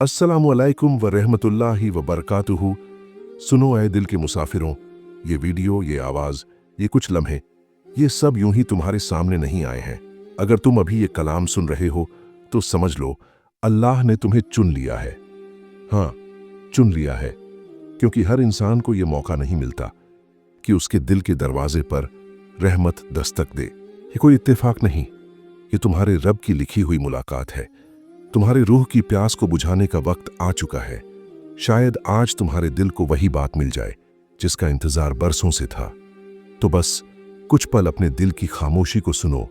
अस्सलामु अलैकुम व रहमतुल्लाहि व बरकातुहू। सुनो ऐ दिल के मुसाफिरों, ये वीडियो, ये आवाज़, ये कुछ लम्हे, ये सब यूं ही तुम्हारे सामने नहीं आए हैं। अगर तुम अभी ये कलाम सुन रहे हो तो समझ लो अल्लाह ने तुम्हें चुन लिया है। हाँ, चुन लिया है, क्योंकि हर इंसान को ये मौका नहीं मिलता कि उसके दिल के दरवाजे पर रहमत दस्तक दे। ये कोई इत्तेफाक नहीं, ये तुम्हारे रब की लिखी हुई मुलाकात है। तुम्हारे रूह की प्यास को बुझाने का वक्त आ चुका है। शायद आज तुम्हारे दिल को वही बात मिल जाए जिसका इंतजार बरसों से था। तो बस कुछ पल अपने दिल की खामोशी को सुनो,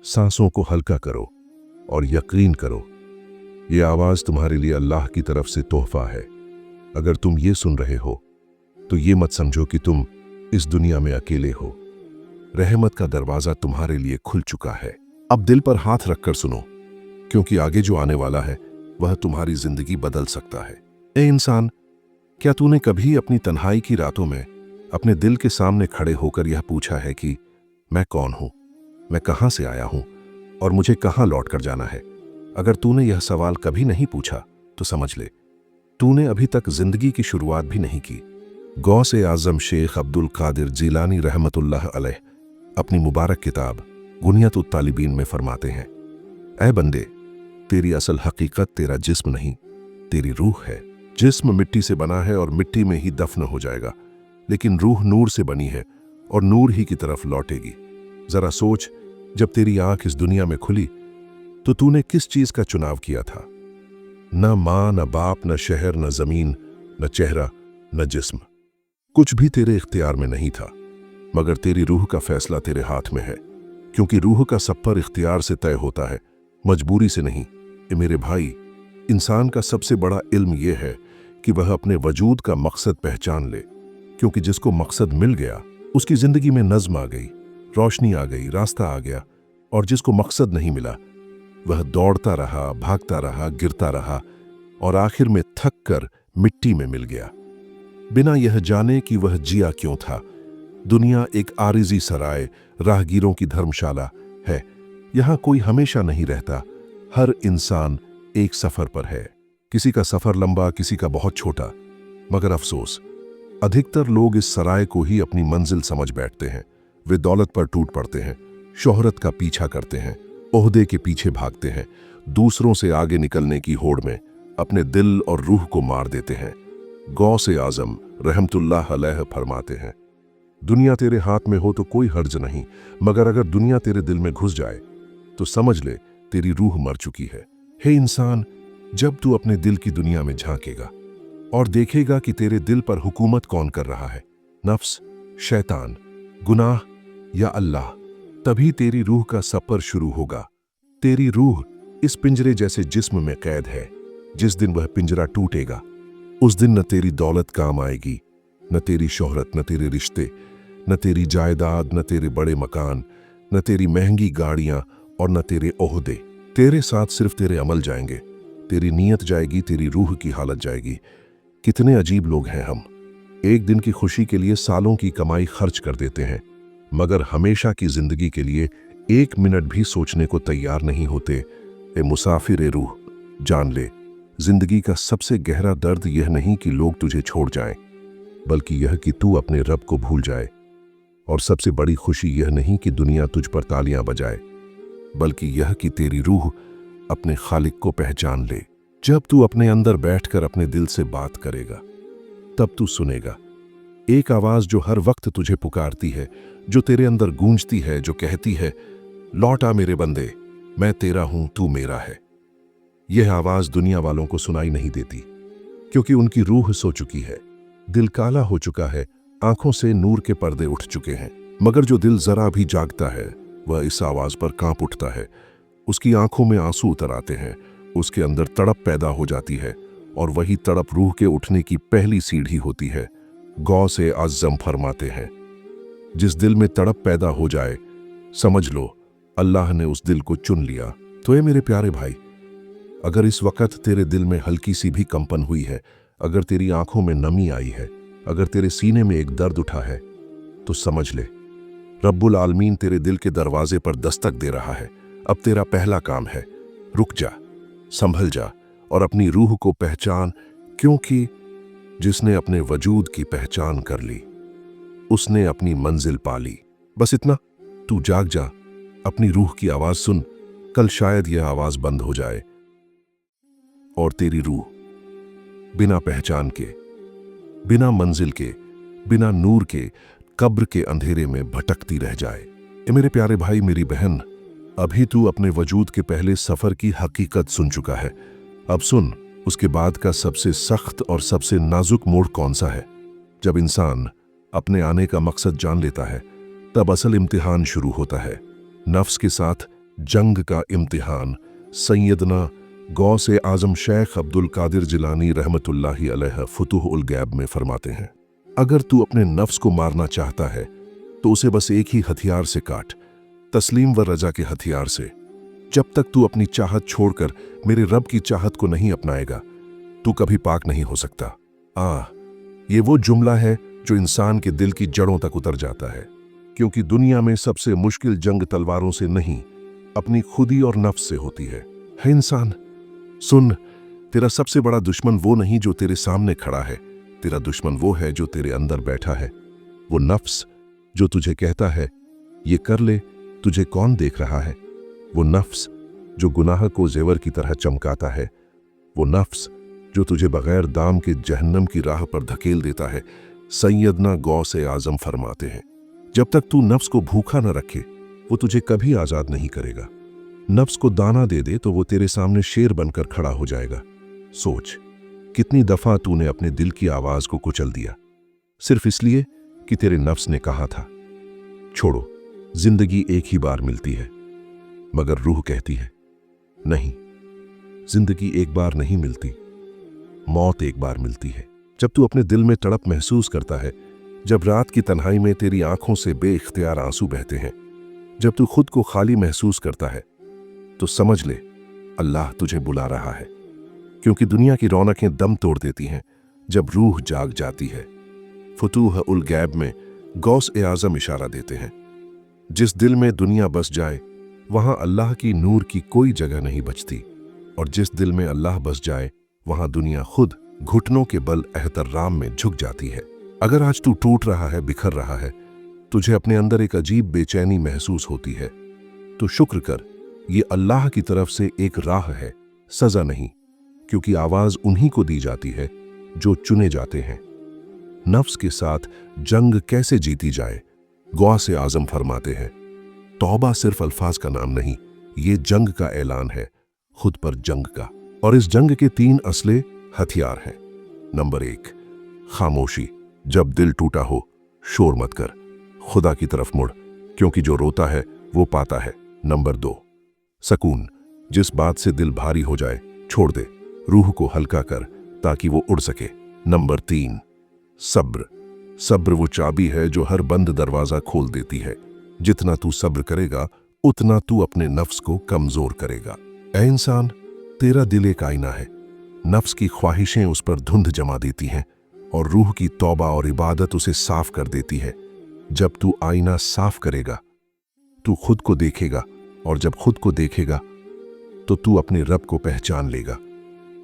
सांसों को हल्का करो और यकीन करो, ये आवाज तुम्हारे लिए अल्लाह की तरफ से तोहफा है। अगर तुम ये सुन रहे हो तो ये मत समझो कि तुम इस दुनिया में अकेले हो। रहमत का दरवाजा तुम्हारे लिए खुल चुका है। अब दिल पर हाथ रखकर सुनो, क्योंकि आगे जो आने वाला है वह तुम्हारी जिंदगी बदल सकता है। ए इंसान, क्या तूने कभी अपनी तन्हाई की रातों में अपने दिल के सामने खड़े होकर यह पूछा है कि मैं कौन हूं, मैं कहां से आया हूं और मुझे कहां लौट कर जाना है? अगर तूने यह सवाल कभी नहीं पूछा तो समझ ले, तूने अभी तक जिंदगी की शुरुआत भी नहीं की। गौसे आजम शेख अब्दुल कादिर जीलानी रहमतुल्लाह अलैह अपनी मुबारक किताब गुनियतुत तालिबीन में फरमाते हैं, ऐ बंदे, तेरी असल हकीकत तेरा जिस्म नहीं, तेरी रूह है। जिस्म मिट्टी से बना है और मिट्टी में ही दफन हो जाएगा, लेकिन रूह नूर से बनी है और नूर ही की तरफ लौटेगी। जरा सोच, जब तेरी आंख इस दुनिया में खुली तो तूने किस चीज का चुनाव किया था? न मां, न बाप, न शहर, न जमीन, न चेहरा, न जिस्म। कुछ भी तेरे इख्तियार में नहीं था, मगर तेरी रूह का फैसला तेरे हाथ में है, क्योंकि रूह का सफर इख्तियार से तय होता है, मजबूरी से नहीं। ए मेरे भाई, इंसान का सबसे बड़ा इल्म यह है कि वह अपने वजूद का मकसद पहचान ले, क्योंकि जिसको मकसद मिल गया उसकी जिंदगी में नज्म आ गई, रोशनी आ गई, रास्ता आ गया। और जिसको मकसद नहीं मिला वह दौड़ता रहा, भागता रहा, गिरता रहा और आखिर में थक कर मिट्टी में मिल गया, बिना यह जाने कि वह जिया क्यों था। दुनिया एक आरिजी सराय, राहगीरों की धर्मशाला है। यहां कोई हमेशा नहीं रहता। हर इंसान एक सफर पर है, किसी का सफर लंबा, किसी का बहुत छोटा। मगर अफसोस, अधिकतर लोग इस सराय को ही अपनी मंजिल समझ बैठते हैं। वे दौलत पर टूट पड़ते हैं, शोहरत का पीछा करते हैं, ओहदे के पीछे भागते हैं, दूसरों से आगे निकलने की होड़ में अपने दिल और रूह को मार देते हैं। गौसे आजम रहमतुल्लाह अलैह फरमाते हैं, दुनिया तेरे हाथ में हो तो कोई हर्ज नहीं, मगर अगर दुनिया तेरे दिल में घुस जाए तो समझ ले तेरी रूह मर चुकी है। हे इंसान, जब तू अपने दिल की दुनिया में झांकेगा और देखेगा कि तेरे दिल पर हुकूमत कौन कर रहा है, नफ्स, शैतान, गुनाह या अल्लाह, तभी तेरी रूह का सफर शुरू होगा। तेरी रूह इस पिंजरे जैसे जिस्म में कैद है। जिस दिन वह पिंजरा टूटेगा उस दिन न तेरी दौलत काम आएगी, न तेरी शोहरत, न तेरे रिश्ते, न तेरी जायदाद, न तेरे बड़े मकान, न तेरी महंगी गाड़ियां और न तेरे ओहदे। तेरे साथ सिर्फ तेरे अमल जाएंगे, तेरी नीयत जाएगी, तेरी रूह की हालत जाएगी। कितने अजीब लोग हैं हम। एक दिन की खुशी के लिए सालों की कमाई खर्च कर देते हैं, मगर हमेशा की जिंदगी के लिए एक मिनट भी सोचने को तैयार नहीं होते। ए मुसाफिर ए रूह, जान ले, जिंदगी का सबसे गहरा दर्द यह नहीं कि लोग तुझे छोड़ जाएं, बल्कि यह कि तू अपने रब को भूल जाए। और सबसे बड़ी खुशी यह नहीं कि दुनिया तुझ पर तालियां बजाए, बल्कि यह कि तेरी रूह अपने खालिक को पहचान ले। जब तू अपने अंदर बैठकर अपने दिल से बात करेगा तब तू सुनेगा एक आवाज जो हर वक्त तुझे पुकारती है, जो तेरे अंदर गूंजती है, जो कहती है, लौट आ मेरे बंदे, मैं तेरा हूं, तू मेरा है। यह आवाज दुनिया वालों को सुनाई नहीं देती, क्योंकि उनकी रूह सो चुकी है, दिल काला हो चुका है, आंखों से नूर के पर्दे उठ चुके हैं। मगर जो दिल जरा भी जागता है वह इस आवाज पर कांप उठता है। उसकी आंखों में आंसू उतर आते हैं, उसके अंदर तड़प पैदा हो जाती है, और वही तड़प रूह के उठने की पहली सीढ़ी होती है। गौसे आज़म फरमाते हैं, जिस दिल में तड़प पैदा हो जाए समझ लो अल्लाह ने उस दिल को चुन लिया। तो ये मेरे प्यारे भाई, अगर इस वक्त तेरे दिल में हल्की सी भी कंपन हुई है, अगर तेरी आंखों में नमी आई है, अगर तेरे सीने में एक दर्द उठा है, तो समझ ले रब्बुल आलमीन तेरे दिल के दरवाजे पर दस्तक दे रहा है। अब तेरा पहला काम है, रुक जा, संभल जा और अपनी रूह को पहचान, क्योंकि जिसने अपने वजूद की पहचान कर ली उसने अपनी मंजिल पा ली। बस इतना, तू जाग जा, अपनी रूह की आवाज सुन। कल शायद यह आवाज बंद हो जाए और तेरी रूह बिना पहचान के, बिना मंजिल के, बिना नूर के कब्र के अंधेरे में भटकती रह जाए। ए मेरे प्यारे भाई, मेरी बहन, अभी तू अपने वजूद के पहले सफर की हकीकत सुन चुका है। अब सुन उसके बाद का सबसे सख्त और सबसे नाजुक मोड़ कौन सा है। जब इंसान अपने आने का मकसद जान लेता है तब असल इम्तिहान शुरू होता है, नफ्स के साथ जंग का इम्तिहान। सैयदना गौसे आजम शेख अब्दुल कादिर जिलानी रहमतुल्लाहि अलैह फुतूह उल गैब में फरमाते हैं, अगर तू अपने नफ्स को मारना चाहता है तो उसे बस एक ही हथियार से काट, तस्लीम व रजा के हथियार से। जब तक तू अपनी चाहत छोड़कर मेरे रब की चाहत को नहीं अपनाएगा तू कभी पाक नहीं हो सकता। ये वो जुमला है जो इंसान के दिल की जड़ों तक उतर जाता है, क्योंकि दुनिया में सबसे मुश्किल जंग तलवारों से नहीं, अपनी खुदी और नफ्स से होती है इंसान। सुन, तेरा सबसे बड़ा दुश्मन वो नहीं जो तेरे सामने खड़ा है, तेरा दुश्मन वो है जो तेरे अंदर बैठा है। वो नफ्स जो तुझे कहता है ये कर ले, तुझे कौन देख रहा है। वो नफ्स जो गुनाह को जेवर की तरह चमकाता है। वो नफ्स जो तुझे बगैर दाम के जहन्नम की राह पर धकेल देता है। सैयदना गौसे आजम फरमाते हैं, जब तक तू नफ्स को भूखा न रखे वो तुझे कभी आजाद नहीं करेगा। नफ्स को दाना दे दे तो वो तेरे सामने शेर बनकर खड़ा हो जाएगा। सोच, कितनी दफा तूने अपने दिल की आवाज को कुचल दिया सिर्फ इसलिए कि तेरे नफ्स ने कहा था। छोड़ो, जिंदगी एक ही बार मिलती है, मगर रूह कहती है नहीं, जिंदगी एक बार नहीं मिलती, मौत एक बार मिलती है। जब तू अपने दिल में तड़प महसूस करता है, जब रात की तन्हाई में तेरी आंखों से बेइख्तियार आंसू बहते हैं, जब तू खुद को खाली महसूस करता है, तो समझ ले अल्लाह तुझे बुला रहा है, क्योंकि दुनिया की रौनकें दम तोड़ देती हैं जब रूह जाग जाती है। फुतूह उल गैब में गौस ए आजम इशारा देते हैं, जिस दिल में दुनिया बस जाए वहां अल्लाह की नूर की कोई जगह नहीं बचती, और जिस दिल में अल्लाह बस जाए वहां दुनिया खुद घुटनों के बल एहतराम में झुक जाती है। अगर आज तू टूट रहा है, बिखर रहा है, तुझे अपने अंदर एक अजीब बेचैनी महसूस होती है, तो शुक्र कर, ये अल्लाह की तरफ से एक राह है, सजा नहीं, क्योंकि आवाज उन्हीं को दी जाती है जो चुने जाते हैं। नफ्स के साथ जंग कैसे जीती जाए, गौसे आजम फरमाते हैं, तौबा सिर्फ अल्फाज का नाम नहीं, ये जंग का ऐलान है, खुद पर जंग का। और इस जंग के 3 असले हथियार हैं। नंबर 1, खामोशी। जब दिल टूटा हो शोर मत कर, खुदा की तरफ मुड़, क्योंकि जो रोता है वो पाता है। नंबर 2, सकून। जिस बात से दिल भारी हो जाए छोड़ दे, रूह को हल्का कर ताकि वो उड़ सके। नंबर 3, सब्र। सब्र वो चाबी है जो हर बंद दरवाजा खोल देती है। जितना तू सब्र करेगा उतना तू अपने नफ्स को कमजोर करेगा। ऐ इंसान, तेरा दिल एक आईना है, नफ्स की ख्वाहिशें उस पर धुंध जमा देती हैं और रूह की तौबा और इबादत उसे साफ कर देती है। जब तू आईना साफ करेगा तू खुद को देखेगा, और जब खुद को देखेगा तो तू अपने रब को पहचान लेगा,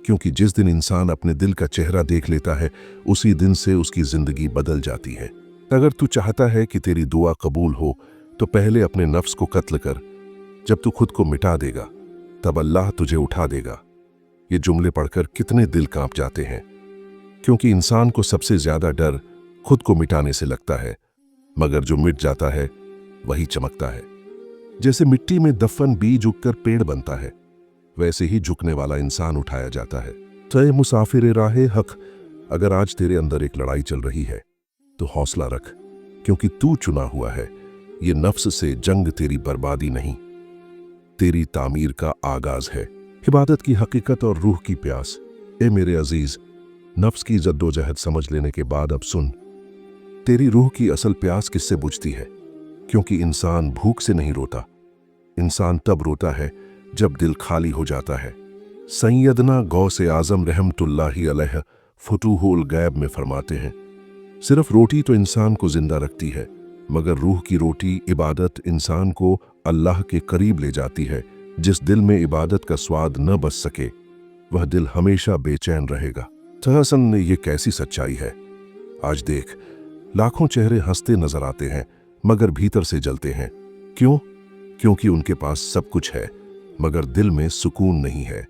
क्योंकि जिस दिन इंसान अपने दिल का चेहरा देख लेता है उसी दिन से उसकी जिंदगी बदल जाती है। अगर तू चाहता है कि तेरी दुआ कबूल हो तो पहले अपने नफ्स को कत्ल कर। जब तू खुद को मिटा देगा तब अल्लाह तुझे उठा देगा। ये जुमले पढ़कर कितने दिल कांप जाते हैं, क्योंकि इंसान को सबसे ज्यादा डर खुद को मिटाने से लगता है, मगर जो मिट जाता है वही चमकता है। जैसे मिट्टी में दफन बीज उगकर पेड़ बनता है, वैसे ही झुकने वाला इंसान उठाया जाता है। तय मुसाफिर राहे हक, अगर आज तेरे अंदर एक लड़ाई चल रही है तो हौसला रख, क्योंकि तू चुना हुआ है। ये नफ्स से जंग तेरी बर्बादी नहीं, तेरी तामीर का आगाज है। इबादत की हकीकत और रूह की प्यास। ए मेरे अजीज, नफ्स की जद्दोजहद समझ लेने के बाद अब सुन, तेरी रूह की असल प्यास किससे बुझती है। क्योंकि इंसान भूख से नहीं रोता, इंसान तब रोता है जब दिल खाली हो जाता है। सैयदना गौसे आजम रहमतुल्लाहि अलैह फुतूहुल गैब में फरमाते हैं, सिर्फ रोटी तो इंसान को जिंदा रखती है, मगर रूह की रोटी इबादत इंसान को अल्लाह के करीब ले जाती है। जिस दिल में इबादत का स्वाद न बस सके वह दिल हमेशा बेचैन रहेगा। तहसन ये कैसी सच्चाई है। आज देख, लाखों चेहरे हंसते नजर आते हैं मगर भीतर से जलते हैं। क्यों? क्योंकि उनके पास सब कुछ है मगर दिल में सुकून नहीं है।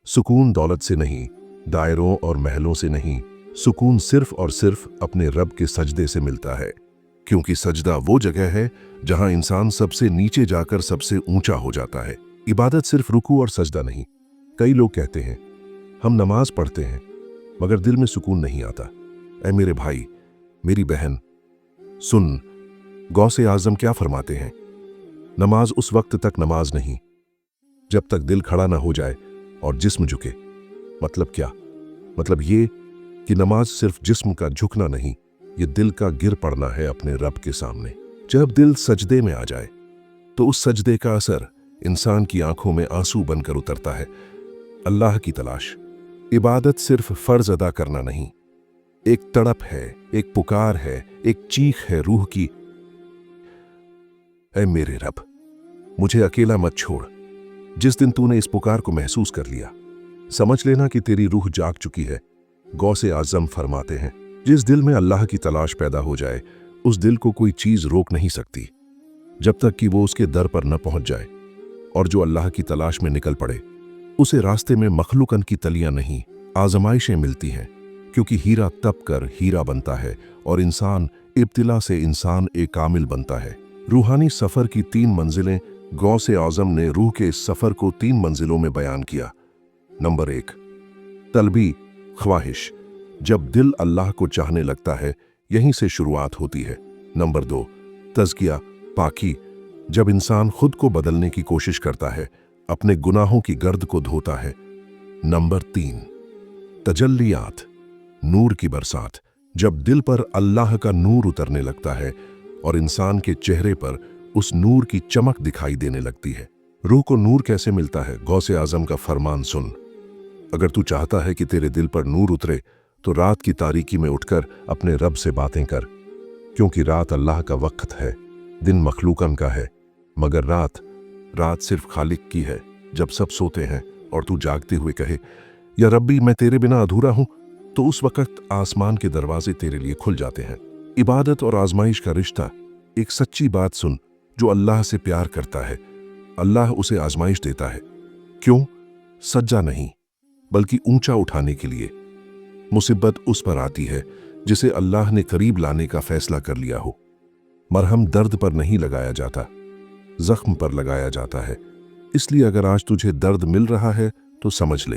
सुकून दौलत से नहीं, दायरों और महलों से नहीं, सुकून सिर्फ और सिर्फ अपने रब के सजदे से मिलता है। क्योंकि सजदा वो जगह है जहां इंसान सबसे नीचे जाकर सबसे ऊंचा हो जाता है। इबादत सिर्फ रुकू और सजदा नहीं। कई लोग कहते हैं हम नमाज पढ़ते हैं मगर दिल में सुकून नहीं आता। ऐ मेरे भाई, मेरी बहन, सुन, गौसे आजम क्या फरमाते हैं। नमाज उस वक्त तक नमाज नहीं जब तक दिल खड़ा ना हो जाए और जिस्म झुके। मतलब क्या? मतलब ये कि नमाज सिर्फ जिस्म का झुकना नहीं, ये दिल का गिर पड़ना है अपने रब के सामने। जब दिल सजदे में आ जाए तो उस सजदे का असर इंसान की आंखों में आंसू बनकर उतरता है। अल्लाह की तलाश। इबादत सिर्फ फर्ज अदा करना नहीं, एक तड़प है, एक पुकार है, एक चीख है रूह की। ऐ मेरे रब, मुझे अकेला मत छोड़। जिस दिन तूने इस पुकार को महसूस कर लिया, समझ लेना कि तेरी रूह जाग चुकी है। गौसे आजम फरमाते हैं, जिस दिल में अल्लाह की तलाश पैदा हो जाए उस दिल को कोई चीज रोक नहीं सकती जब तक कि वो उसके दर पर न पहुंच जाए। और जो अल्लाह की तलाश में निकल पड़े उसे रास्ते में मखलूकन की तलियां नहीं, आजमाइशें मिलती हैं। क्योंकि हीरा तप कर हीरा बनता है और इंसान इब्तिला से इंसान एक कामिल बनता है। रूहानी सफर की 3 मंजिलें गौसे आजम ने रूह के इस सफर को 3 मंजिलों में बयान किया। नंबर 1, तलबी, ख्वाहिश। जब दिल अल्लाह को चाहने लगता है यहीं से शुरुआत होती है। नंबर 2, तज़किया, पाकी। जब इंसान खुद को बदलने की कोशिश करता है, अपने गुनाहों की गर्द को धोता है। नंबर 3, तजल्लियात, नूर की बरसात। जब दिल पर अल्लाह का नूर उतरने लगता है और इंसान के चेहरे पर उस नूर की चमक दिखाई देने लगती है। रूह को नूर कैसे मिलता है? गौसे आजम का फरमान सुन। अगर तू चाहता है कि तेरे दिल पर नूर उतरे तो रात की तारीकी में उठकर अपने रब से बातें कर। क्योंकि रात अल्लाह का वक्त है, दिन मखलूकन का है, मगर रात सिर्फ खालिक की है। जब सब सोते हैं और तू जागते हुए कहे, या रब्बी मैं तेरे बिना अधूरा हूं, तो उस वक्त आसमान के दरवाजे तेरे लिए खुल जाते हैं। इबादत और आजमाइश का रिश्ता। एक सच्ची बात सुन, जो अल्लाह से प्यार करता है अल्लाह उसे आजमाइश देता है। क्यों? सज्जा नहीं बल्कि ऊंचा उठाने के लिए। मुसीबत उस पर आती है जिसे अल्लाह ने करीब लाने का फैसला कर लिया हो। मरहम दर्द पर नहीं लगाया जाता, जख्म पर लगाया जाता है। इसलिए अगर आज तुझे दर्द मिल रहा है तो समझ ले,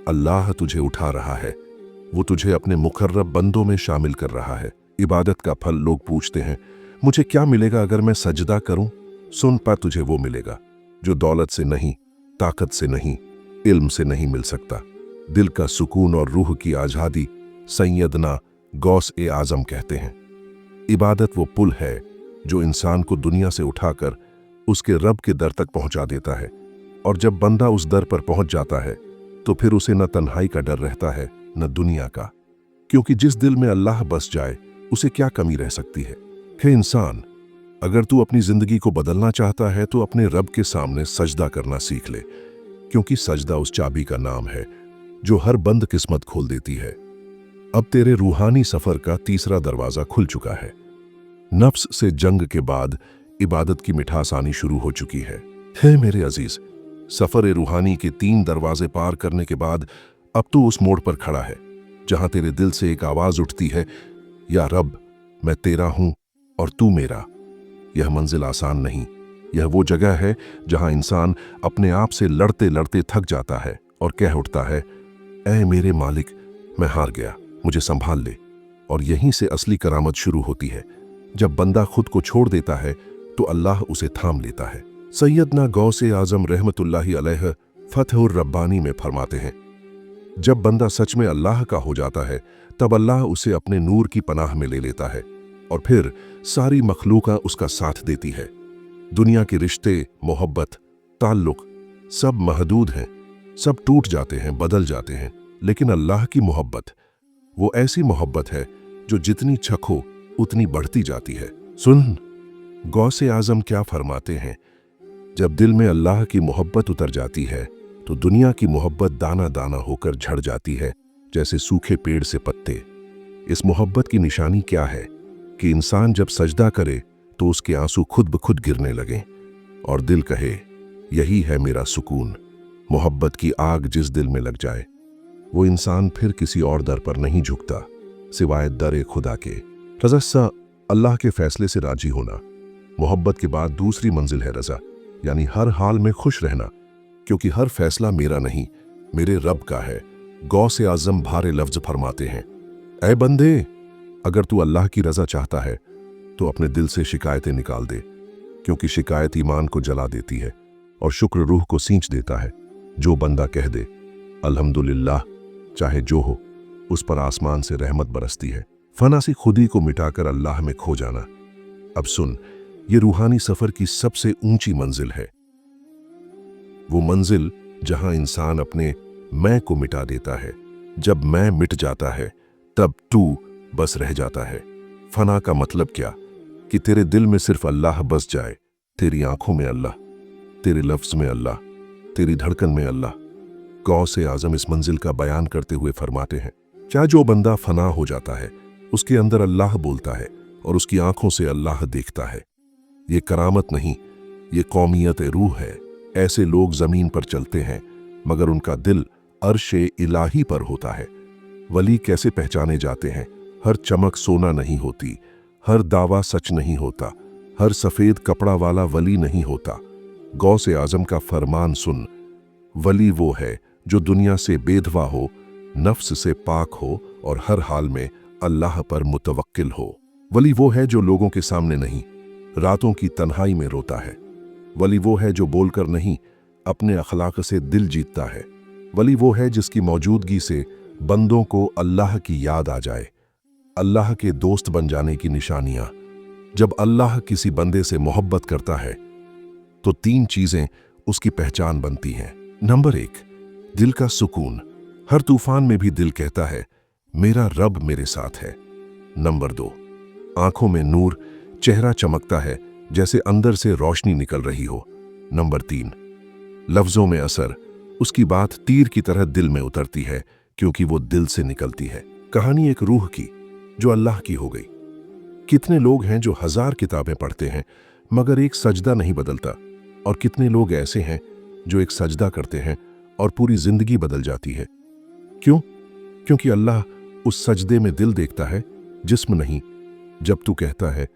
अल्लाह तुझे उठा रहा है। वो तुझे अपने मुकर्रब बंदों में शामिल कर रहा है। इबादत का फल। लोग पूछते हैं मुझे क्या मिलेगा अगर मैं सजदा करूं? सुन पा, तुझे वो मिलेगा जो दौलत से नहीं, ताकत से नहीं, इल्म से नहीं मिल सकता। दिल का सुकून और रूह की आज़ादी। सैयदना गौस ए आजम कहते हैं, इबादत वो पुल है जो इंसान को दुनिया से उठाकर उसके रब के दर तक पहुंचा देता है। और जब बंदा उस दर पर पहुंच जाता है तो फिर उसे न तन्हाई का डर रहता है न दुनिया का। क्योंकि जिस दिल में अल्लाह बस जाए उसे क्या कमी रह सकती है। हे इंसान, अगर तू अपनी जिंदगी को बदलना चाहता है तो अपने रब के सामने सजदा करना सीख ले। क्योंकि सजदा उस चाबी का नाम है जो हर बंद किस्मत खोल देती है। अब तेरे रूहानी सफर का 3रा दरवाजा खुल चुका है। नफ्स से जंग के बाद इबादत की मिठास आनी शुरू हो चुकी है। हे मेरे अजीज, सफर रूहानी के 3 दरवाजे पार करने के बाद अब तू उस मोड़ पर खड़ा है जहां तेरे दिल से एक आवाज उठती है, या रब मैं तेरा हूं और तू मेरा। यह मंजिल आसान नहीं, यह वो जगह है जहां इंसान अपने आप से लड़ते लड़ते थक जाता है और कह उठता है, ऐ मेरे मालिक मैं हार गया, मुझे संभाल ले। और यहीं से असली करामत शुरू होती है। जब बंदा खुद को छोड़ देता है तो अल्लाह उसे थाम लेता है। सैयदना गौसे आजम रहमतुल्लाहि अलैह फतहुर रब्बानी में फरमाते हैं, जब बंदा सच में अल्लाह का हो जाता है तब अल्लाह उसे अपने नूर की पनाह में ले लेता है और फिर सारी मखलूका उसका साथ देती है। दुनिया के रिश्ते, मोहब्बत, ताल्लुक सब महदूद हैं, सब टूट जाते हैं, बदल जाते हैं। लेकिन अल्लाह की मोहब्बत वो ऐसी मोहब्बत है जो जितनी चखो उतनी बढ़ती जाती है। सुन, गौसे आजम क्या फरमाते हैं, जब दिल में अल्लाह की मोहब्बत उतर जाती है तो दुनिया की मोहब्बत दाना दाना होकर झड़ जाती है, जैसे सूखे पेड़ से पत्ते। इस मोहब्बत की निशानी क्या है कि इंसान जब सजदा करे तो उसके आंसू खुद ब खुद गिरने लगें और दिल कहे, यही है मेरा सुकून। मोहब्बत की आग जिस दिल में लग जाए, वो इंसान फिर किसी और दर पर नहीं झुकता सिवाय दर खुदा के। रज़ा, अल्लाह के फैसले से राजी होना। मोहब्बत के बाद दूसरी मंजिल है रज़ा, यानी हर हाल में खुश रहना, क्योंकि हर फैसला मेरा नहीं, मेरे रब का है। गौसे आज़म भारे लफ्ज फरमाते हैं, ऐ बंदे, अगर तू अल्लाह की रज़ा चाहता है तो अपने दिल से शिकायतें निकाल दे, क्योंकि शिकायत ईमान को जला देती है और शुक्र रूह को सींच देता है। जो बंदा कह दे अल्हम्दुलिल्लाह, चाहे जो हो, उस पर आसमान से रहमत बरसती है। फना से खुदी को मिटाकर अल्लाह में खो जाना। अब सुन, ये रूहानी सफर की सबसे ऊंची मंजिल है, वो मंजिल जहां इंसान अपने मैं को मिटा देता है। जब मैं मिट जाता है तब तू बस रह जाता है। फना का मतलब क्या कि तेरे दिल में सिर्फ अल्लाह बस जाए, तेरी आंखों में अल्लाह, तेरे लफ्ज में अल्लाह, तेरी धड़कन में अल्लाह। गौसे आजम इस मंजिल का बयान करते हुए फरमाते हैं, क्या जो बंदा फना हो जाता है उसके अंदर अल्लाह बोलता है और उसकी आंखों से अल्लाह देखता है। ये करामत नहीं, ये कौमियत रूह है। ऐसे लोग जमीन पर चलते हैं मगर उनका दिल अर्शे इलाही पर होता है। वली कैसे पहचाने जाते हैं? हर चमक सोना नहीं होती, हर दावा सच नहीं होता, हर सफेद कपड़ा वाला वली नहीं होता। गौसे आजम का फरमान सुन, वली वो है जो दुनिया से बेधवा हो, नफ्स से पाक हो और हर हाल में अल्लाह पर मुतवक्किल हो। वली वो है जो लोगों के सामने नहीं, रातों की तन्हाई में रोता है। वली वो है जो बोलकर नहीं, अपने अखलाक से दिल जीतता है। वली वो है जिसकी मौजूदगी से बंदों को अल्लाह की याद आ जाए। अल्लाह के दोस्त बन जाने की निशानियां। जब अल्लाह किसी बंदे से मोहब्बत करता है तो 3 चीजें उसकी पहचान बनती हैं। नंबर 1, दिल का सुकून। हर तूफान में भी दिल कहता है, मेरा रब मेरे साथ है। नंबर 2, आंखों में नूर, चेहरा चमकता है जैसे अंदर से रोशनी निकल रही हो। नंबर 3, लफ्जों में असर, उसकी बात तीर की तरह दिल में उतरती है क्योंकि वो दिल से निकलती है। कहानी एक रूह की जो अल्लाह की हो गई। कितने लोग हैं जो 1000 किताबें पढ़ते हैं मगर एक सजदा नहीं बदलता, और कितने लोग ऐसे हैं जो एक सजदा करते हैं और पूरी जिंदगी बदल जाती है। क्यों? क्योंकि अल्लाह उस सजदे में दिल देखता है, जिस्म नहीं। जब तू कहता है,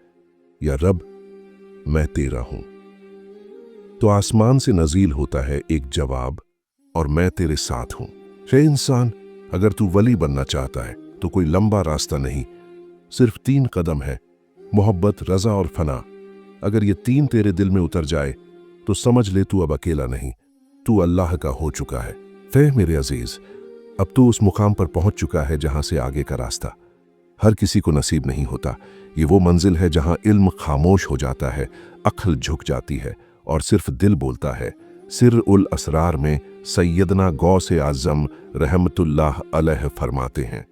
या रब मैं तेरा हूं, तो आसमान से नजील होता है एक जवाब, और मैं तेरे साथ हूं। हे इंसान, अगर तू वली बनना चाहता है तो कोई लंबा रास्ता नहीं, सिर्फ 3 कदम है, मोहब्बत, रजा और फना। अगर ये 3 तेरे दिल में उतर जाए तो समझ ले तू अब अकेला नहीं, तू अल्लाह का हो चुका है। फे मेरे अजीज, अब तू उस मुकाम पर पहुंच चुका है जहां से आगे का रास्ता हर किसी को नसीब नहीं होता। ये वो मंजिल है जहां इल्म खामोश हो जाता है, अक्ल झुक जाती है और सिर्फ दिल बोलता है। सिर उल असरार में सैयदना गौसे आज़म रहमतुल्लाह अलैह फरमाते हैं,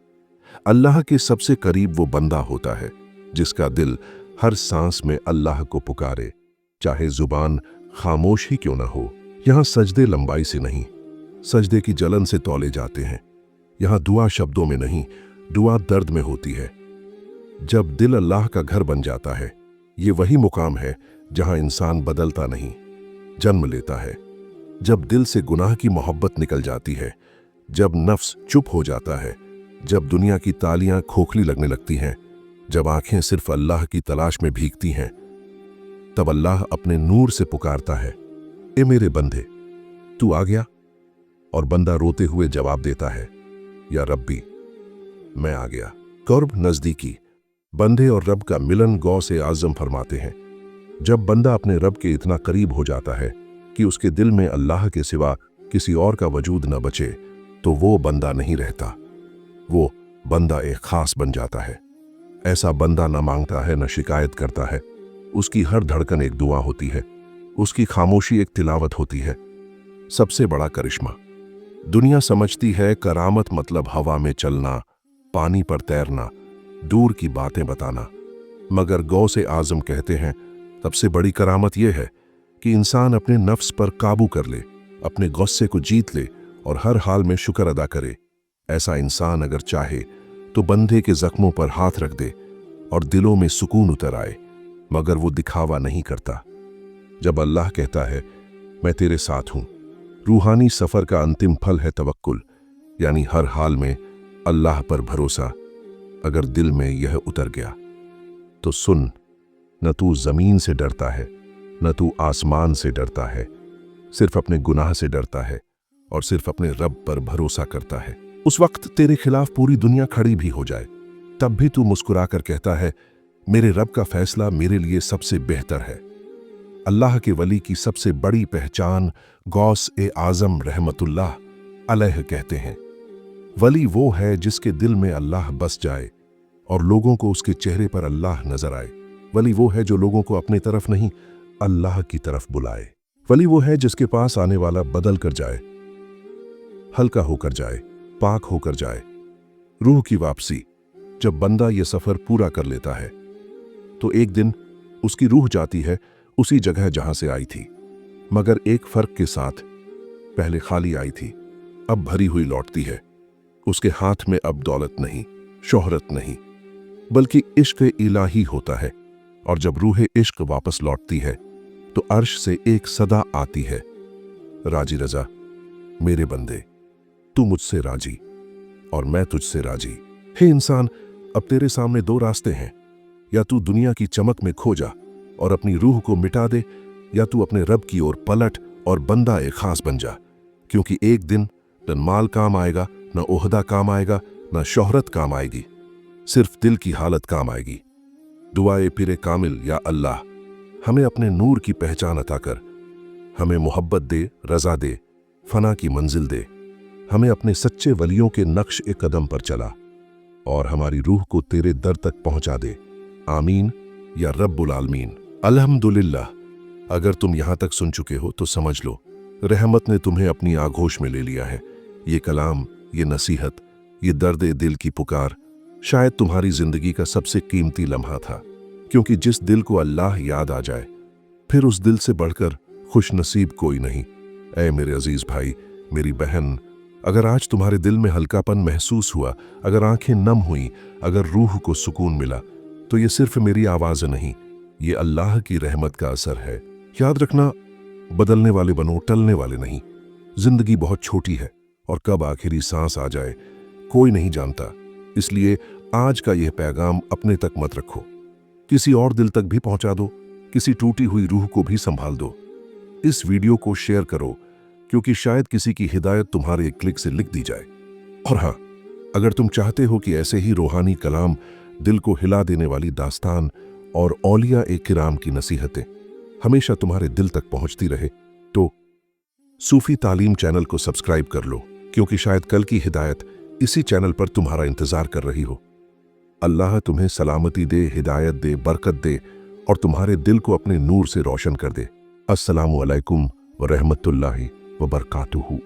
अल्लाह के सबसे करीब वो बंदा होता है जिसका दिल हर सांस में अल्लाह को पुकारे, चाहे जुबान खामोश ही क्यों ना हो। यहाँ सजदे लंबाई से नहीं, सजदे की जलन से तौले जाते हैं। यहाँ दुआ शब्दों में नहीं, दुआ दर्द में होती है। जब दिल अल्लाह का घर बन जाता है, ये वही मुकाम है जहां इंसान बदलता नहीं, जन्म लेता है। जब दिल से गुनाह की मोहब्बत निकल जाती है, जब नफ्स चुप हो जाता है, जब दुनिया की तालियां खोखली लगने लगती हैं, जब आंखें सिर्फ अल्लाह की तलाश में भीगती हैं, तब अल्लाह अपने नूर से पुकारता है, ए मेरे बंदे, तू आ गया? और बंदा रोते हुए जवाब देता है, या रब्बी, मैं आ गया। कुर्ब, नजदीकी। बंदे और रब का मिलन गौसे आज़म फरमाते हैं, जब बंदा अपने रब के इतना करीब हो जाता है कि उसके दिल में अल्लाह के सिवा किसी और का वजूद न बचे, तो वो बंदा नहीं रहता, वो बंदा एक खास बन जाता है। ऐसा बंदा न मांगता है, न शिकायत करता है। उसकी हर धड़कन एक दुआ होती है, उसकी खामोशी एक तिलावत होती है। सबसे बड़ा करिश्मा, दुनिया समझती है करामत मतलब हवा में चलना, पानी पर तैरना, दूर की बातें बताना, मगर गौसे आज़म कहते हैं सबसे बड़ी करामत यह है कि इंसान अपने नफ्स पर काबू कर ले, अपने गुस्से को जीत ले और हर हाल में शुक्र अदा करे। ऐसा इंसान अगर चाहे तो बंदे के जख्मों पर हाथ रख दे और दिलों में सुकून उतर आए, मगर वो दिखावा नहीं करता। जब अल्लाह कहता है मैं तेरे साथ हूं, रूहानी सफर का अंतिम फल है तवक्कुल, यानी हर हाल में अल्लाह पर भरोसा। अगर दिल में यह उतर गया तो सुन, न तू जमीन से डरता है, न तू आसमान से डरता है, सिर्फ अपने गुनाह से डरता है और सिर्फ अपने रब पर भरोसा करता है। उस वक्त तेरे खिलाफ पूरी दुनिया खड़ी भी हो जाए, तब भी तू मुस्कुराकर कहता है मेरे रब का फैसला मेरे लिए सबसे बेहतर है। अल्लाह के वली की सबसे बड़ी पहचान गौस ए आजम रहमतुल्लाह अलैह कहते हैं। वली वो है जिसके दिल में अल्लाह बस जाए और लोगों को उसके चेहरे पर अल्लाह नजर आए। वली वो है जो लोगों को अपनी तरफ नहीं अल्लाह की तरफ बुलाए। वली वो है जिसके पास आने वाला बदल कर जाए, हल्का होकर जाए, पाक होकर जाए। रूह की वापसी। जब बंदा ये सफर पूरा कर लेता है तो एक दिन उसकी रूह जाती है उसी जगह जहां से आई थी, मगर एक फर्क के साथ। पहले खाली आई थी, अब भरी हुई लौटती है। उसके हाथ में अब दौलत नहीं, शोहरत नहीं, बल्कि इश्क इलाही होता है। और जब रूह इश्क वापस लौटती है तो अर्श से एक सदा आती है, राजी रजा मेरे बंदे, तू मुझसे राजी और मैं तुझसे राजी। हे इंसान, अब तेरे सामने दो रास्ते हैं, या तू दुनिया की चमक में खो जा और अपनी रूह को मिटा दे, या तू अपने रब की ओर पलट और बंदा ए खास बन जा। क्योंकि एक दिन न माल काम आएगा, न ओहदा काम आएगा, न शोहरत काम आएगी, सिर्फ दिल की हालत काम आएगी। दुआए पिरे कामिल, या अल्लाह हमें अपने नूर की पहचान अता कर, हमें मोहब्बत दे, रजा दे, फना की मंजिल दे, हमें अपने सच्चे वलियों के नक्श ए कदम पर चला और हमारी रूह को तेरे दर तक पहुंचा दे। आमीन या रब्बुल आलमीन। अल्हम्दुलिल्लाह। अगर तुम यहां तक सुन चुके हो तो समझ लो रहमत ने तुम्हें अपनी आगोश में ले लिया है। ये कलाम, ये नसीहत, ये दर्द दिल की पुकार शायद तुम्हारी जिंदगी का सबसे कीमती लम्हा था, क्योंकि जिस दिल को अल्लाह याद आ जाए फिर उस दिल से बढ़कर खुश नसीब कोई नहीं। ऐ मेरे अजीज भाई, मेरी बहन, अगर आज तुम्हारे दिल में हल्कापन महसूस हुआ, अगर आंखें नम हुई, अगर रूह को सुकून मिला, तो ये सिर्फ मेरी आवाज नहीं, ये अल्लाह की रहमत का असर है। याद रखना, बदलने वाले बनो, टलने वाले नहीं। जिंदगी बहुत छोटी है और कब आखिरी सांस आ जाए कोई नहीं जानता। इसलिए आज का यह पैगाम अपने तक मत रखो, किसी और दिल तक भी पहुंचा दो, किसी टूटी हुई रूह को भी संभाल दो। इस वीडियो को शेयर करो, क्योंकि शायद किसी की हिदायत तुम्हारे एक क्लिक से लिख दी जाए। और हाँ, अगर तुम चाहते हो कि ऐसे ही रूहानी कलाम, दिल को हिला देने वाली दास्तान और औलिया ए किराम की नसीहतें हमेशा तुम्हारे दिल तक पहुंचती रहे, तो सूफी तालीम चैनल को सब्सक्राइब कर लो, क्योंकि शायद कल की हिदायत इसी चैनल पर तुम्हारा इंतजार कर रही हो। अल्लाह तुम्हें सलामती दे, हिदायत दे, बरकत दे और तुम्हारे दिल को अपने नूर से रोशन कर दे। अस्सलामु अलैकुम व रहमतुल्लाहि व बरकातुहू।